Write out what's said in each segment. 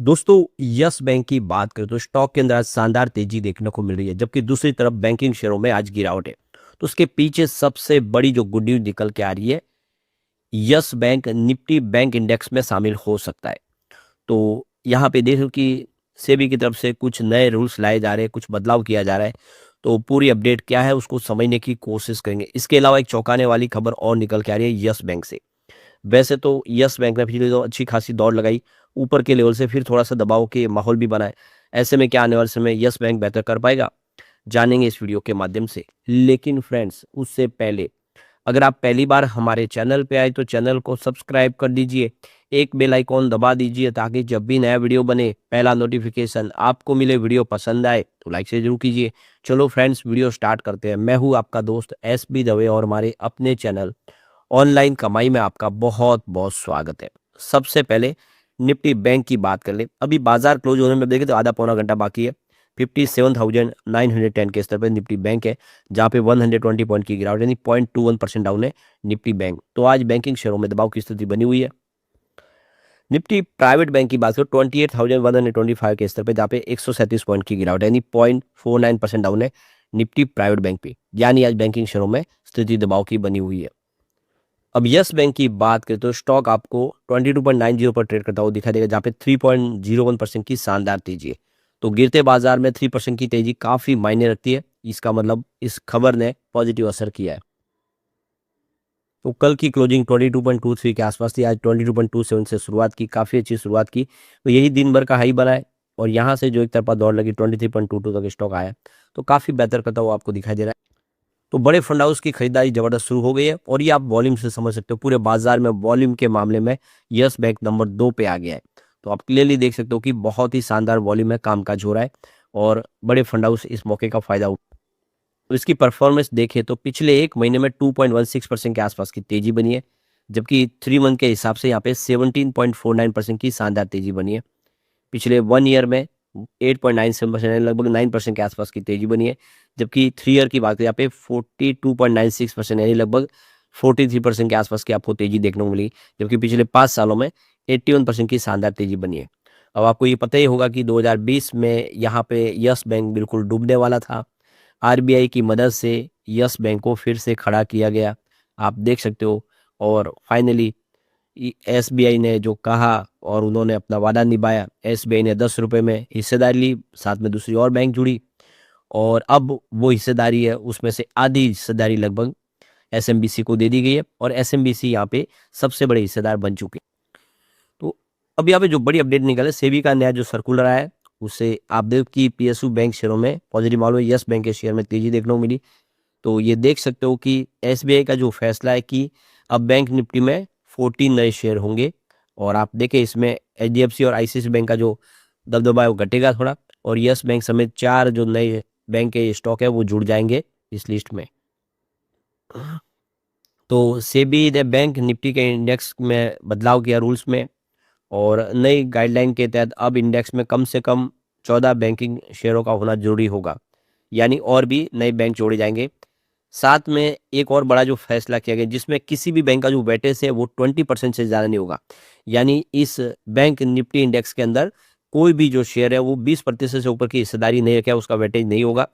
दोस्तों yes bank की बात करें तो स्टॉक के अंदर आज शानदार तेजी देखने को मिल रही है, जबकि दूसरी तरफ बैंकिंग शेयरों में आज गिरावट है। तो उसके पीछे सबसे बड़ी जो गुड न्यूज निकल के आ रही है, yes bank Nifty bank index में शामिल हो सकता है। तो यहाँ पे देखो कि सेबी की तरफ से कुछ नए रूल्स लाए जा रहे हैं, कुछ बदलाव किया जा रहा है। तो पूरी अपडेट क्या है उसको समझने की कोशिश करेंगे। इसके अलावा एक चौंकाने वाली खबर और निकल के आ रही है यस बैंक से। वैसे तो यस बैंक ने पिछले तो अच्छी खासी दौड़ लगाई, ऊपर के लेवल से फिर थोड़ा-सा दबाव के माहौल भी बना है। ऐसे में क्या आने वाले समय में यस बैंक बेहतर कर पाएगा? जानेंगे इस वीडियो के माध्यम से। लेकिन फ्रेंड्स उससे पहले अगर आप पहली बार हमारे चैनल पे आए तो चैनल को सब्सक्राइब कर दीजिए, एक बेल आइकॉन दबा दीजिए ताकि जब भी नया वीडियो बने पहला नोटिफिकेशन आपको मिले। वीडियो पसंद आए तो लाइक से जरूर कीजिए। चलो फ्रेंड्स वीडियो स्टार्ट करते हैं। मैं हूँ आपका दोस्त एसबी दवे और हमारे अपने चैनल ऑनलाइन कमाई में आपका बहुत बहुत स्वागत है। सबसे पहले निफ्टी बैंक की बात कर ले। अभी बाजार क्लोज होने में देखें तो आधा पौना घंटा बाकी है। 57,910 के स्तर पर निफ्टी बैंक है, जहां पे 120 पॉइंट की गिरावट यानी 0.21% डाउन है निफ्टी बैंक। तो आज बैंकिंग शेयरों में दबाव की स्थिति बनी हुई है। निफ्टी प्राइवेट बैंक की बात करो 28,125 के स्तर पे, जहाँ पे 137 पॉइंट की गिरावट यानी 0.49% डाउन है निफ्टी प्राइवेट बैंक पे। यानी आज बैंकिंग शेयरों में स्थिति दबाव की बनी हुई है। अब यस बैंक की बात करें तो स्टॉक आपको 22.90 पर ट्रेड करता हुआ दिखाई देगा, जहाँ पे 3.01% की शानदार तेजी है। तो गिरते बाजार में 3% की तेजी काफी मायने रखती है। इसका मतलब इस खबर ने पॉजिटिव असर किया है। तो कल की क्लोजिंग 22.23 के आसपास थी, आज 22.27 से शुरुआत की, काफी अच्छी शुरुआत की। तो यही दिन भर का हाई बना है और यहाँ से जो एक तरफा दौड़ लगी 23.22 तक स्टॉक आया, तो काफी बेहतर करता हुआ आपको दिखाई दे रहा है। तो बड़े फंड हाउस की खरीदारी जबरदस्त शुरू हो गई है और ये आप वॉल्यूम से समझ सकते हो। पूरे बाजार में वॉल्यूम के मामले में यस बैंक नंबर 2 पे आ गया है। तो आप क्लियरली देख सकते हो कि बहुत ही शानदार वॉल्यूम में कामकाज हो रहा है और बड़े फंड हाउस इस मौके का फायदा उठा। तो इसकी परफॉर्मेंस देखें तो पिछले एक महीने में 2.16% के आसपास की तेजी बनी है, जबकि 3 मंथ के हिसाब से यहाँ पे 17.49% की शानदार तेजी बनी है। पिछले 1 ईयर में 8.97% यानी लगभग 9% के आसपास की तेजी बनी है, जबकि 3 ईयर की बात करें यहाँ पे 42.96% यानी लगभग 43% के आसपास की आपको तेजी देखने को मिली, जबकि पिछले 5 सालों में 81% की शानदार तेजी बनी है। अब आपको ये पता ही होगा कि 2020 में यहाँ पे यस बैंक बिल्कुल डूबने वाला था। आरबीआई की मदद से यस बैंक को फिर से खड़ा किया गया, आप देख सकते हो। और फाइनली एसबीआई ने जो कहा और उन्होंने अपना वादा निभाया। एसबीआई ने 10 रुपए में हिस्सेदारी ली, साथ में दूसरी और बैंक जुड़ी और अब वो हिस्सेदारी है उसमें से आधी हिस्सेदारी लगभग एसएमबीसी को दे दी गई है और एसएमबीसी यहाँ पे सबसे बड़े हिस्सेदार बन चुके हैं। तो अब यहाँ पे जो बड़ी अपडेट निकल है, सेबी का नया जो सर्कुलर आया है उससे आप देखो कि पीएसयू बैंक शेयरों में पॉजिटिव मालूम है, यस बैंक के शेयर में तेजी देखने को मिली। तो ये देख सकते हो कि एसबीआई का जो फैसला है कि अब बैंक निफ्टी में 14 नए शेयर होंगे और आप देखें इसमें एचडीएफसी और आईसीआईसीआई बैंक का जो दबदबा है वो घटेगा थोड़ा और यस बैंक समेत 4 जो नए बैंक के स्टॉक है वो जुड़ जाएंगे इस लिस्ट में। तो सेबी ने बैंक निफ्टी के इंडेक्स में बदलाव किया रूल्स में और नई गाइडलाइन के तहत अब इंडेक्स में कम से कम 14 बैंकिंग शेयरों का होना जरूरी होगा, यानी और भी नए बैंक जोड़े जाएंगे। साथ में एक और बड़ा जो फैसला किया गया जिसमें किसी भी बैंक का जो वेटेज है वो 20% से ज़्यादा नहीं होगा, यानी इस बैंक निफ्टी इंडेक्स के अंदर कोई भी जो शेयर है वो 20% से ऊपर की हिस्सेदारी नहीं रखे, उसका वेटेज नहीं होगा।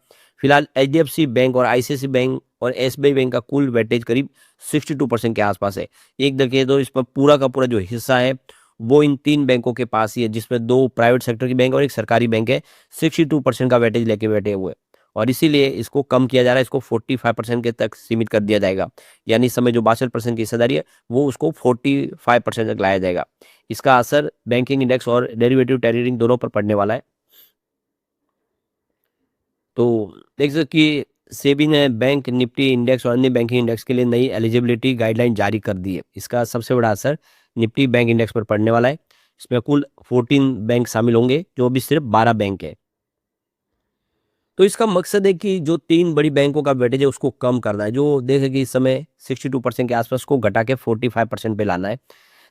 फिलहाल एचडीएफसी बैंक और आईसीआईसीआई बैंक और एसबीआई बैंक का कुल वेटेज करीब 62% के आसपास है। एक देखिए तो इस पर पूरा का पूरा जो हिस्सा है वो इन 3 बैंकों के पास ही है, जिसमें 2 प्राइवेट सेक्टर की बैंक और एक सरकारी बैंक है। 62% का वेटेज लेके बैठे हुए और इसीलिए इसको कम किया जा रहा है, इसको 45% के तक सीमित कर दिया जाएगा। यानी इस समय जो 62% की हिस्सेदारी है वो उसको 45% तक लाया जाएगा। इसका असर बैंकिंग इंडेक्स और डेरिवेटिव ट्रेडिंग दोनों पर पड़ने वाला है। तो देख सकते कि सेबी ने बैंक निफ्टी इंडेक्स और अन्य बैंकिंग इंडेक्स के लिए नई एलिजिबिलिटी गाइडलाइन जारी कर दी है। इसका सबसे बड़ा असर निफ्टी बैंक इंडेक्स पर पड़ने वाला है। इसमें कुल 14 बैंक शामिल होंगे, जो अभी सिर्फ 12 बैंक है। तो इसका मकसद है कि जो 3 बड़ी बैंकों का वेटेज है उसको कम करना है, जो देखे कि इस समय 62% के आसपास को घटा के 45% पे लाना है,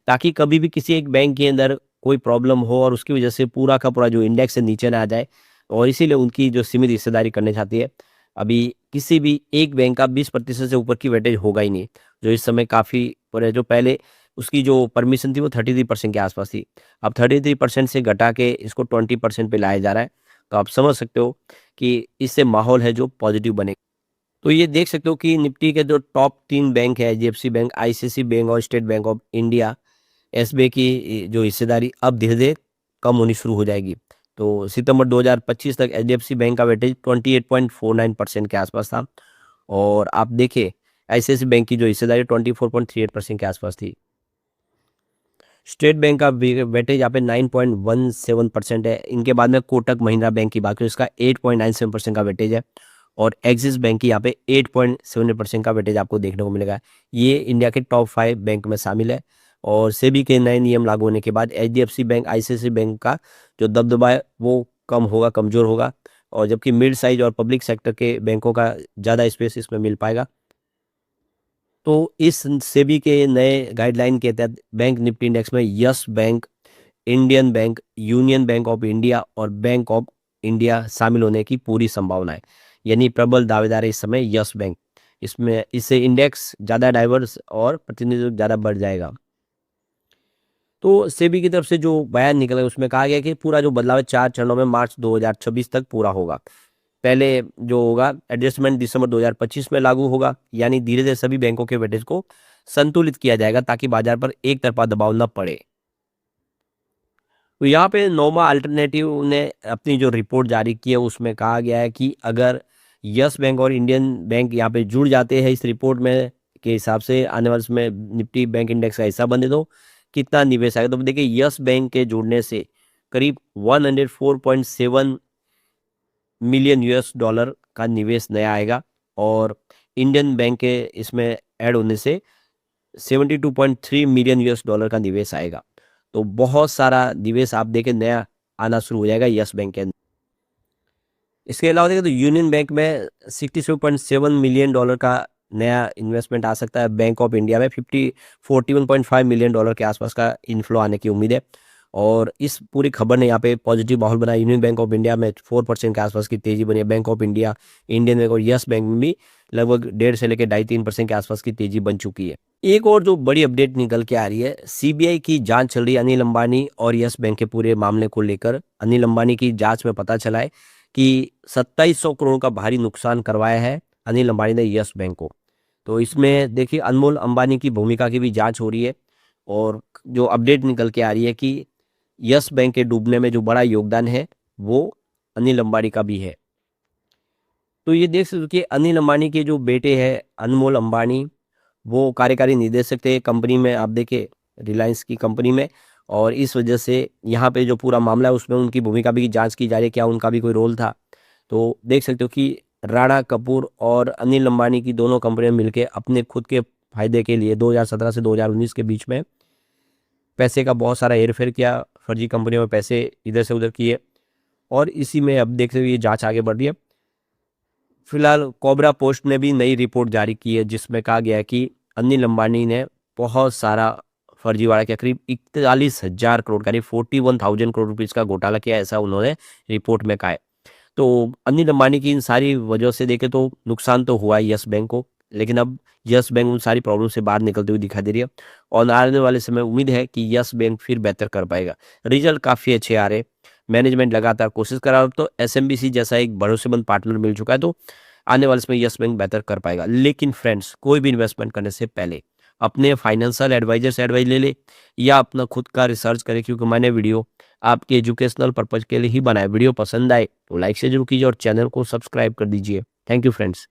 ताकि कभी भी किसी एक बैंक के अंदर कोई प्रॉब्लम हो और उसकी वजह से पूरा का पूरा जो इंडेक्स है नीचे ना आ जाए। और इसीलिए उनकी जो सीमित हिस्सेदारी करनी चाहती है। अभी किसी भी एक बैंक का 20% से ऊपर की वेटेज होगा ही नहीं, जो इस समय काफ़ी पर है। जो पहले उसकी जो परमिशन थी वो 33% के आसपास थी। अब 33% से घटा के इसको 20% पे लाया जा रहा है। तो आप समझ सकते हो कि इससे माहौल है जो पॉजिटिव बनेगा। तो ये देख सकते हो कि निफ्टी के जो टॉप 3 बैंक है, एचडीएफसी बैंक, आईसीआईसीआई बैंक और state bank of India, SBI की जो हिस्सेदारी अब धीरे-धीरे कम होनी शुरू हो जाएगी। तो सितंबर 2025 तक एचडीएफसी बैंक का वेटेज 28.49% के आसपास था और आप देखिए आईसीआईसीआई बैंक की जो हिस्सेदारी 24.38% के आसपास थी। स्टेट बैंक का वेटेज यहाँ पे 9.17% है। इनके बाद में कोटक महिंद्रा बैंक की बात करें, इसका 8.97% का वेटेज है और एक्सिस बैंक की यहाँ पे 8.7% का वेटेज आपको देखने को मिलेगा। ये इंडिया के टॉप 5 बैंक में शामिल है और सेबी के नए नियम लागू होने के बाद एचडीएफसी बैंक, आईसीआईसीआई बैंक का जो दबदबा है वो कम होगा, कमजोर होगा और जबकि मिड साइज और पब्लिक सेक्टर के बैंकों का ज़्यादा स्पेस इसमें मिल पाएगा। तो इस सेबी के नए गाइडलाइन के तहत बैंक निफ्टी इंडेक्स में yes bank, Indian bank, union bank of India और बैंक ऑफ इंडिया शामिल होने की पूरी संभावना है। यानी प्रबल दावेदार है इस समय यस बैंक। इसमें इससे इंडेक्स ज़्यादा डाइवर्स और प्रतिनिधित्व ज़्यादा बढ़ जाएगा। तो सेबी की तरफ से जो बयान निकला है उसमें कहा गया कि पूरा जो बदलाव है 4 चरणों में मार्च 2026 तक पूरा होगा। पहले जो होगा एडजस्टमेंट दिसंबर 2025 में लागू होगा, यानी धीरे-धीरे सभी बैंकों के वेटेज को संतुलित किया जाएगा ताकि बाजार पर एक तरफा दबाव न पड़े। तो यहाँ पे नोमा अल्टरनेटिव ने अपनी जो रिपोर्ट जारी की है उसमें कहा गया है कि अगर यस बैंक और इंडियन बैंक यहाँ पे जुड़ जाते हैं इस रिपोर्ट में के हिसाब से आने वाले समय निफ्टी बैंक इंडेक्स का हिस्सा बने तो कितना निवेश आएगा। तो देखिए यस बैंक के जुड़ने से करीब 104.7 मिलियन यूएस डॉलर का निवेश नया आएगा और इंडियन बैंक के इसमें ऐड होने से 72.3 मिलियन यूएस डॉलर का निवेश आएगा। तो बहुत सारा निवेश आप देखें नया आना शुरू हो जाएगा यस बैंक के अंदर। इसके अलावा देखें तो यूनियन बैंक में 67.7 मिलियन डॉलर का नया इन्वेस्टमेंट आ सकता है। बैंक ऑफ इंडिया में 41.5 मिलियन डॉलर के आसपास का इनफ्लो आने की उम्मीद है और इस पूरी खबर ने यहाँ पे पॉजिटिव माहौल बनाया। यूनियन बैंक ऑफ इंडिया में 4% के आसपास की तेजी बनी है। Bank of India, Indian bank और यस बैंक में भी लगभग 1.5 से लेकर 2.5-3% के आसपास की तेजी बन चुकी है। एक और जो बड़ी अपडेट निकल के आ रही है, सीबीआई की जांच चल रही है अनिल अंबानी और यस बैंक के पूरे मामले को लेकर। अनिल अंबानी की जांच में पता चला है कि 2700 करोड़ का भारी नुकसान करवाया है अनिल अंबानी ने यस बैंक को। तो इसमें देखिए अनमोल अंबानी की भूमिका की भी जांच हो रही है और जो अपडेट निकल के आ रही है कि यस बैंक के डूबने में जो बड़ा योगदान है वो अनिल अंबानी का भी है। तो ये देख सकते हो कि अनिल अंबानी के जो बेटे हैं अनमोल अंबानी, वो कार्यकारी निदेशक थे कंपनी में, आप देखें रिलायंस की कंपनी में, और इस वजह से यहाँ पे जो पूरा मामला है उसमें उनकी भूमिका भी जांच की जा रही है, क्या उनका भी कोई रोल था। तो देख सकते हो कि राणा कपूर और अनिल अंबानी की दोनों कंपनियां मिलके अपने खुद के फायदे के लिए 2017 से 2019 के बीच में पैसे का बहुत सारा हेरफेर किया, फर्जी कंपनियों में पैसे इधर से उधर किए और इसी में अब देख सकते हो ये जांच आगे बढ़ रही है। फिलहाल कोबरा पोस्ट ने भी नई रिपोर्ट जारी की है जिसमें कहा गया है कि अनिल अंबानी ने बहुत सारा फर्जीवाड़ा किया, करीब 41,000 करोड़ करीब 41,000 करोड़ रुपीज़ का घोटाला किया, ऐसा उन्होंने रिपोर्ट में कहा है। तो अनिल अंबानी की इन सारी वजह से देखें तो नुकसान तो हुआ है यस बैंक को, लेकिन अब यस बैंक उन सारी प्रॉब्लम से बाहर निकलते हुए दिखाई दे रही है और आने वाले समय उम्मीद है कि यस बैंक फिर बेहतर कर पाएगा। रिजल्ट काफ़ी अच्छे आ रहे, मैनेजमेंट लगातार कोशिश कर रहा है, तो एसएमबीसी जैसा एक भरोसेमंद पार्टनर मिल चुका है, तो आने वाले समय यस बैंक बेहतर कर पाएगा। लेकिन फ्रेंड्स, कोई भी इन्वेस्टमेंट करने से पहले अपने फाइनेंशियल एडवाइजर से एडवाइस ले ले या अपना खुद का रिसर्च करें, क्योंकि मैंने वीडियो आपके एजुकेशनल पर्पज के लिए ही बनाया। वीडियो पसंद आए तो लाइक से जरूर कीजिए और चैनल को सब्सक्राइब कर दीजिए। Thank you friends.